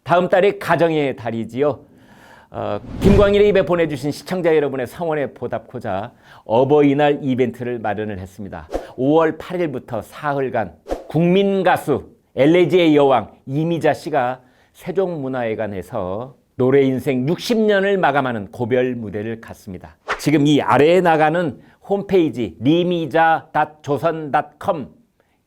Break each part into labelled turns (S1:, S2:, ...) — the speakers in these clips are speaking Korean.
S1: 다음 달이 가정의 달이지요. 김광일의 입에 보내주신 시청자 여러분의 성원에 보답하고자 어버이날 이벤트를 마련을 했습니다. 5월 8일부터 사흘간 국민가수 엘레지의 여왕 이미자 씨가 세종문화회관에서 노래 인생 60년을 마감하는 고별 무대를 갖습니다. 지금 이 아래에 나가는 홈페이지 리미자.조선.com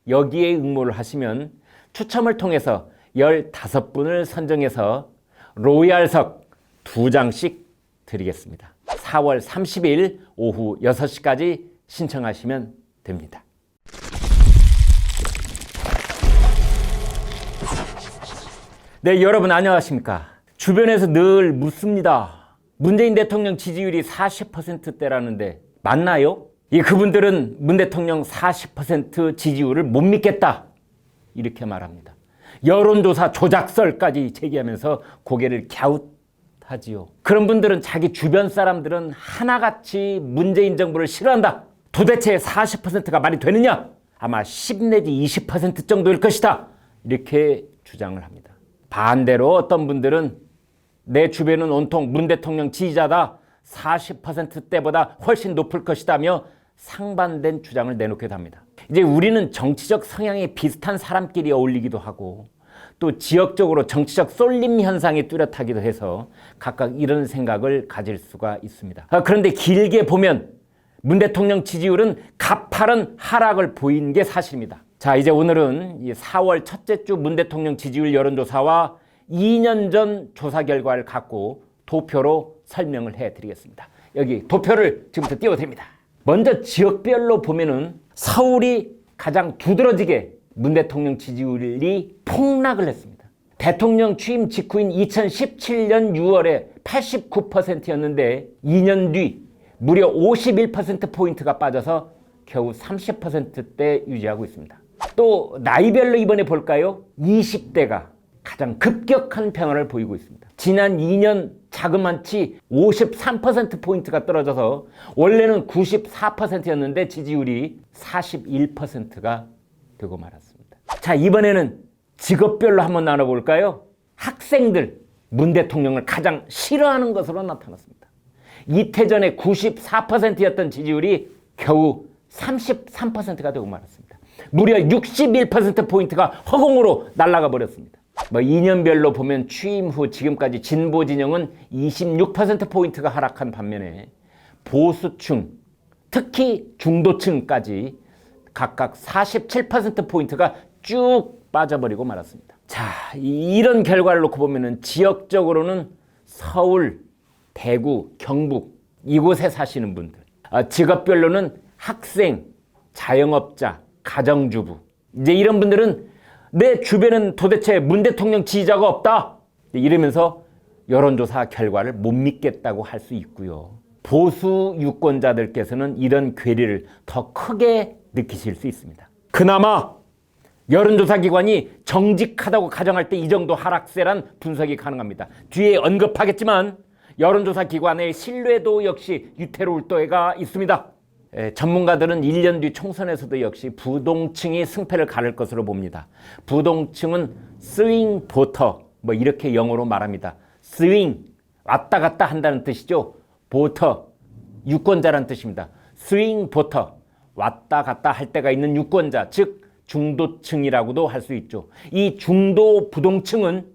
S1: 여기에 응모를 하시면 추첨을 통해서 15분을 선정해서 로얄석 2장씩 드리겠습니다. 4월 30일 오후 6시까지 신청하시면 됩니다. 네, 여러분 안녕하십니까? 주변에서 늘 묻습니다. 문재인 대통령 지지율이 40%대라는데 맞나요? 그분들은 문 대통령 40% 지지율을 못 믿겠다 이렇게 말합니다. 여론조사 조작설까지 제기하면서 고개를 갸웃하지요. 그런 분들은 자기 주변 사람들은 하나같이 문재인 정부를 싫어한다. 도대체 40%가 말이 되느냐? 아마 10 내지 20% 정도일 것이다. 이렇게 주장을 합니다. 반대로 어떤 분들은 내 주변은 온통 문 대통령 지지자다. 40%대보다 훨씬 높을 것이다며 상반된 주장을 내놓기도 합니다. 이제 우리는 정치적 성향이 비슷한 사람끼리 어울리기도 하고 또 지역적으로 정치적 쏠림 현상이 뚜렷하기도 해서 각각 이런 생각을 가질 수가 있습니다. 그런데 길게 보면 문 대통령 지지율은 가파른 하락을 보인 게 사실입니다. 자, 이제 오늘은 4월 첫째 주 문 대통령 지지율 여론조사와 2년 전 조사 결과를 갖고 도표로 설명을 해드리겠습니다. 여기 도표를 지금부터 띄워드립니다. 먼저 지역별로 보면은 서울이 가장 두드러지게 문 대통령 지지율이 폭락을 했습니다. 대통령 취임 직후인 2017년 6월에 89%였는데 2년 뒤 무려 51%포인트가 빠져서 겨우 30%대 유지하고 있습니다. 또 나이별로 이번에 볼까요? 20대가 가장 급격한 변화를 보이고 있습니다. 지난 2년 자그마치 53%포인트가 떨어져서 원래는 94%였는데 지지율이 41%가 되고 말았습니다. 자, 이번에는 직업별로 한번 나눠볼까요? 학생들, 문 대통령을 가장 싫어하는 것으로 나타났습니다. 이태 전에 94%였던 지지율이 겨우 33%가 되고 말았습니다. 무려 61%포인트가 허공으로 날아가 버렸습니다. 2년별로 보면 취임 후 지금까지 진보 진영은 26%포인트가 하락한 반면에 보수층, 특히 중도층까지 각각 47%포인트가 쭉 빠져버리고 말았습니다. 자, 이런 결과를 놓고 보면은 지역적으로는 서울, 대구, 경북 이곳에 사시는 분들, 직업별로는 학생, 자영업자, 가정주부, 이제 이런 분들은 내 주변은 도대체 문 대통령 지지자가 없다 이러면서 여론조사 결과를 못 믿겠다고 할 수 있고요. 보수 유권자들께서는 이런 괴리를 더 크게 느끼실 수 있습니다. 그나마 여론조사 기관이 정직하다고 가정할 때 이 정도 하락세란 분석이 가능합니다. 뒤에 언급하겠지만 여론조사 기관의 신뢰도 역시 유태로울 때가 있습니다. 전문가들은 1년 뒤 총선에서도 역시 부동층이 승패를 가를 것으로 봅니다. 부동층은 스윙 보터 이렇게 영어로 말합니다. 스윙 왔다 갔다 한다는 뜻이죠. 보터 유권자란 뜻입니다. 스윙 보터 왔다 갔다 할 때가 있는 유권자, 즉 중도층이라고도 할 수 있죠. 이 중도 부동층은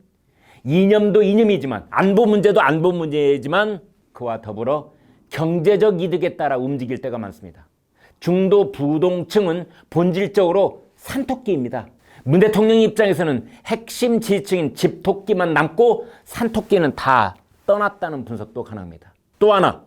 S1: 이념도 이념이지만 안보 문제도 안보 문제이지만 그와 더불어 경제적 이득에 따라 움직일 때가 많습니다. 중도 부동층은 본질적으로 산토끼입니다. 문 대통령 입장에서는 핵심 지지층인 집토끼만 남고 산토끼는 다 떠났다는 분석도 가능합니다. 또 하나,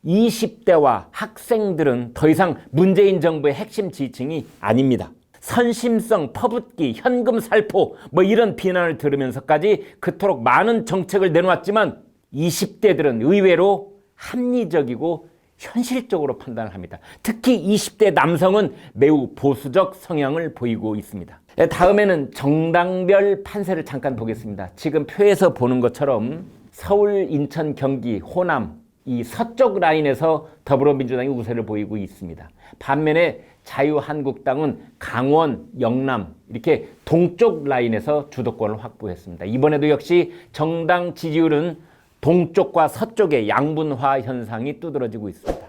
S1: 20대와 학생들은 더 이상 문재인 정부의 핵심 지지층이 아닙니다. 선심성, 퍼붓기, 현금 살포 이런 비난을 들으면서까지 그토록 많은 정책을 내놓았지만 20대들은 의외로 합리적이고 현실적으로 판단을 합니다. 특히 20대 남성은 매우 보수적 성향을 보이고 있습니다. 다음에는 정당별 판세를 잠깐 보겠습니다. 지금 표에서 보는 것처럼 서울, 인천, 경기, 호남 이 서쪽 라인에서 더불어민주당이 우세를 보이고 있습니다. 반면에 자유한국당은 강원, 영남 이렇게 동쪽 라인에서 주도권을 확보했습니다. 이번에도 역시 정당 지지율은 동쪽과 서쪽의 양분화 현상이 두드러지고 있습니다.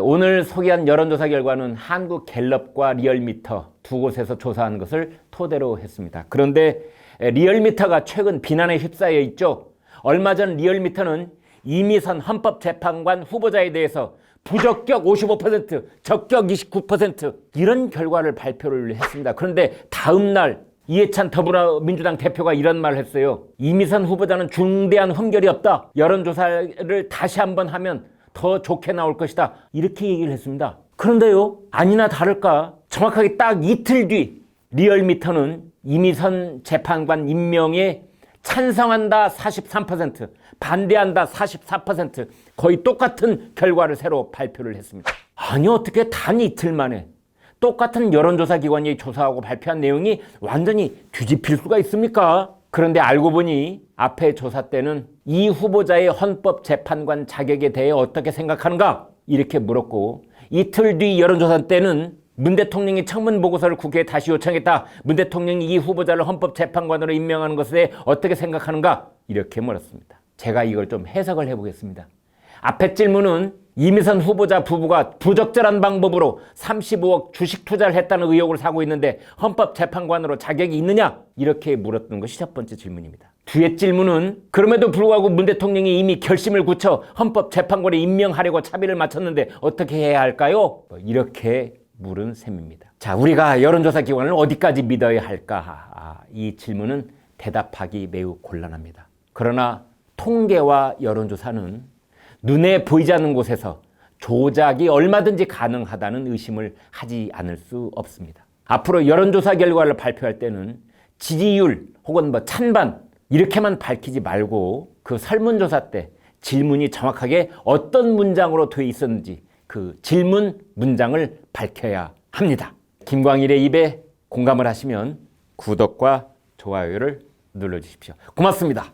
S1: 오늘 소개한 여론조사 결과는 한국갤럽과 리얼미터 두 곳에서 조사한 것을 토대로 했습니다. 그런데 리얼미터가 최근 비난에 휩싸여 있죠. 얼마 전 리얼미터는 이미선 헌법재판관 후보자에 대해서 부적격 55%, 적격 29% 이런 결과를 발표를 했습니다. 그런데 다음 날 이해찬 더불어민주당 대표가 이런 말을 했어요. 이미선 후보자는 중대한 흠결이 없다. 여론조사를 다시 한번 하면 더 좋게 나올 것이다. 이렇게 얘기를 했습니다. 그런데요, 아니나 다를까 정확하게 딱 이틀 뒤 리얼미터는 이미선 재판관 임명에 찬성한다 43%, 반대한다 44%, 거의 똑같은 결과를 새로 발표를 했습니다. 아니 어떻게 단 이틀 만에 똑같은 여론조사 기관이 조사하고 발표한 내용이 완전히 뒤집힐 수가 있습니까? 그런데 알고 보니 앞에 조사 때는 이 후보자의 헌법재판관 자격에 대해 어떻게 생각하는가? 이렇게 물었고 이틀 뒤 여론조사 때는 문 대통령이 청문 보고서를 국회에 다시 요청했다. 문 대통령이 이 후보자를 헌법재판관으로 임명하는 것에 대해 어떻게 생각하는가? 이렇게 물었습니다. 제가 이걸 좀 해석을 해보겠습니다. 앞에 질문은 이미선 후보자 부부가 부적절한 방법으로 35억 주식 투자를 했다는 의혹을 사고 있는데 헌법재판관으로 자격이 있느냐? 이렇게 물었던 것이 첫 번째 질문입니다. 뒤에 질문은 그럼에도 불구하고 문 대통령이 이미 결심을 굳혀 헌법재판관에 임명하려고 차비를 마쳤는데 어떻게 해야 할까요? 이렇게 물은 셈입니다. 자, 우리가 여론조사 기관을 어디까지 믿어야 할까? 이 질문은 대답하기 매우 곤란합니다. 그러나 통계와 여론조사는 눈에 보이지 않는 곳에서 조작이 얼마든지 가능하다는 의심을 하지 않을 수 없습니다. 앞으로 여론조사 결과를 발표할 때는 지지율 혹은 찬반 이렇게만 밝히지 말고 그 설문조사 때 질문이 정확하게 어떤 문장으로 돼 있었는지 그 질문 문장을 밝혀야 합니다. 김광일의 입에 공감을 하시면 구독과 좋아요를 눌러주십시오. 고맙습니다.